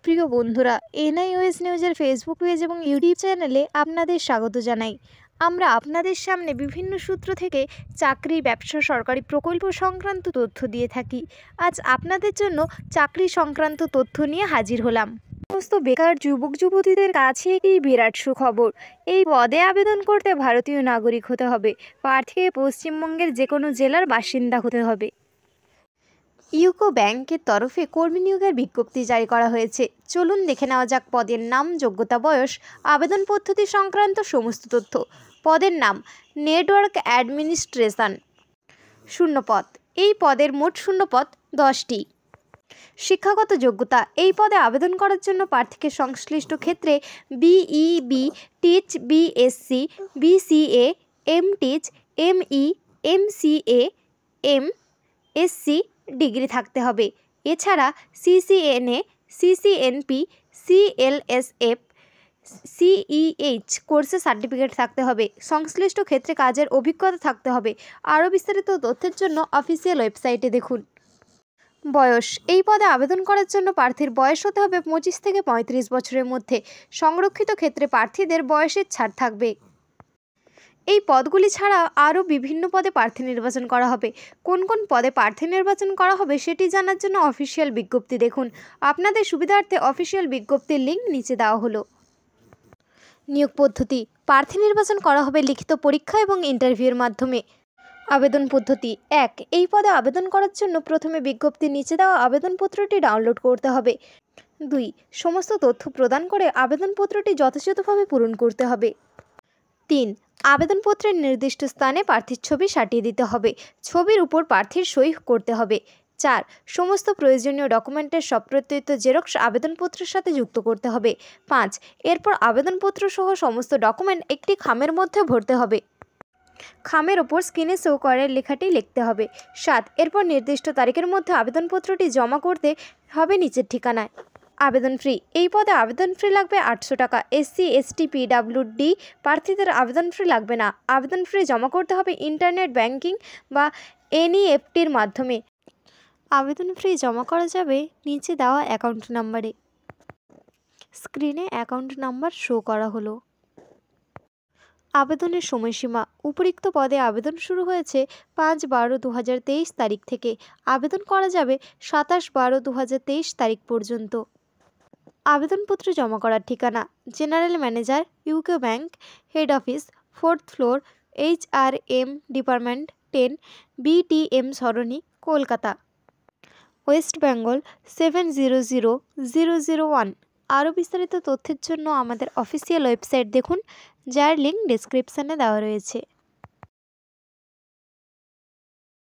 প্রিয় বন্ধুরা, এনআইওএস নিউজের ফেসবুক পেজ এবং ইউটিউব চ্যানেলে আপনাদের স্বাগত জানাই। আমরা আপনাদের সামনে বিভিন্ন সূত্র থেকে চাকরি, ব্যবসা, সরকারি প্রকল্প সংক্রান্ত তথ্য দিয়ে থাকি। আজ আপনাদের জন্য চাকরি সংক্রান্ত তথ্য নিয়ে হাজির হলাম। সমস্ত বেকার যুবক যুবতীদের কাছে একটি বিরাট সুখবর। এই পদে আবেদন করতে ভারতীয় নাগরিক হতে হবে। প্রার্থীকে পশ্চিমবঙ্গের যে কোনো জেলার বাসিন্দা হতে হবে। ইউকো ব্যাংকের তরফে কর্মী নিয়োগের বিজ্ঞপ্তি জারি করা হয়েছে। চলুন দেখে নেওয়া যাক পদের নাম, যোগ্যতা, বয়স, আবেদন পদ্ধতি সংক্রান্ত সমস্ত তথ্য। পদের নাম নেটওয়ার্ক অ্যাডমিনিস্ট্রেশন। শূন্যপদ। এই পদের মোট শূন্যপদ 10টি। শিক্ষাগত যোগ্যতা। এই পদে আবেদন করার জন্য প্রার্থীকে সংশ্লিষ্ট ক্ষেত্রে BE B, tech, BSc, BCA, MTech, ME, MCA, MSc degree থাকতে হবে। এছাড়া সিসিএনএ, সিসিএনপি, সিএলএসএফ, সিইএইচ কোর্সে সার্টিফিকেট থাকতে হবে। সংশ্লিষ্ট ক্ষেত্রে কাজের অভিজ্ঞতা থাকতে হবে। আরও বিস্তারিত তথ্যের জন্য অফিসিয়াল ওয়েবসাইটে দেখুন। বয়স। এই পদে আবেদন করার জন্য প্রার্থীর বয়স হতে হবে 25 থেকে 35 বছরের মধ্যে। সংরক্ষিত ক্ষেত্রে প্রার্থীদের বয়সের ছাড় থাকবে। এই পদগুলি ছাড়া আরও বিভিন্ন পদে প্রার্থী নির্বাচন করা হবে। কোন কোন পদে প্রার্থী নির্বাচন করা হবে সেটি জানার জন্য অফিসিয়াল বিজ্ঞপ্তি দেখুন। আপনাদের সুবিধার্থে অফিসিয়াল বিজ্ঞপ্তির লিঙ্ক নিচে দেওয়া হলো। নিয়োগ পদ্ধতি। প্রার্থী নির্বাচন করা হবে লিখিত পরীক্ষা এবং ইন্টারভিউয়ের মাধ্যমে। আবেদন পদ্ধতি। 1. এই পদে আবেদন করার জন্য প্রথমে বিজ্ঞপ্তির নিচে দেওয়া আবেদনপত্রটি ডাউনলোড করতে হবে। 2. সমস্ত তথ্য প্রদান করে আবেদনপত্রটি যথাযথভাবে পূরণ করতে হবে। 3. আবেদনপত্রের নির্দিষ্ট স্থানে প্রার্থীর ছবি সাটিয়ে দিতে হবে। ছবির উপর প্রার্থীর সই করতে হবে। 4. সমস্ত প্রয়োজনীয় ডকুমেন্টের সপ্রত্যয়িত জেরক্স আবেদনপত্রের সাথে যুক্ত করতে হবে। 5. এরপর আবেদনপত্র সহ সমস্ত ডকুমেন্ট একটি খামের মধ্যে ভরতে হবে। খামের ওপর স্ক্রিনে শো করার লেখাটি লিখতে হবে। 7. এরপর নির্দিষ্ট তারিখের মধ্যে আবেদনপত্রটি জমা করতে হবে নিচের ঠিকানায়। আবেদন ফি। এই পদে আবেদন ফি লাগবে 800 টাকা। এসসি, এসটি, পিডাব্লিউডি প্রার্থীদের আবেদন ফি লাগবে না। আবেদন ফি জমা করতে হবে ইন্টারনেট ব্যাংকিং বা এনইএফটির মাধ্যমে। আবেদন ফি জমা করা যাবে নিচে দেওয়া অ্যাকাউন্ট নাম্বারে। স্ক্রিনে অ্যাকাউন্ট নাম্বার শো করা হলো। আবেদনের সময়সীমা। উপরিক্ত পদে আবেদন শুরু হয়েছে 5/12/2023 তারিখ থেকে। আবেদন করা যাবে 27/12/2023 তারিখ পর্যন্ত। আবেদনপত্র জমা করার ঠিকানা: general manager, UCO bank, head office, 4th floor, HRM department 10, BTM সরণি, কলকাতা, ওয়েস্ট বেঙ্গল 700001। আরও বিস্তারিত তথ্যের জন্য আমাদের অফিসিয়াল ওয়েবসাইট দেখুন, যার লিঙ্ক ডেসক্রিপশানে দেওয়া রয়েছে।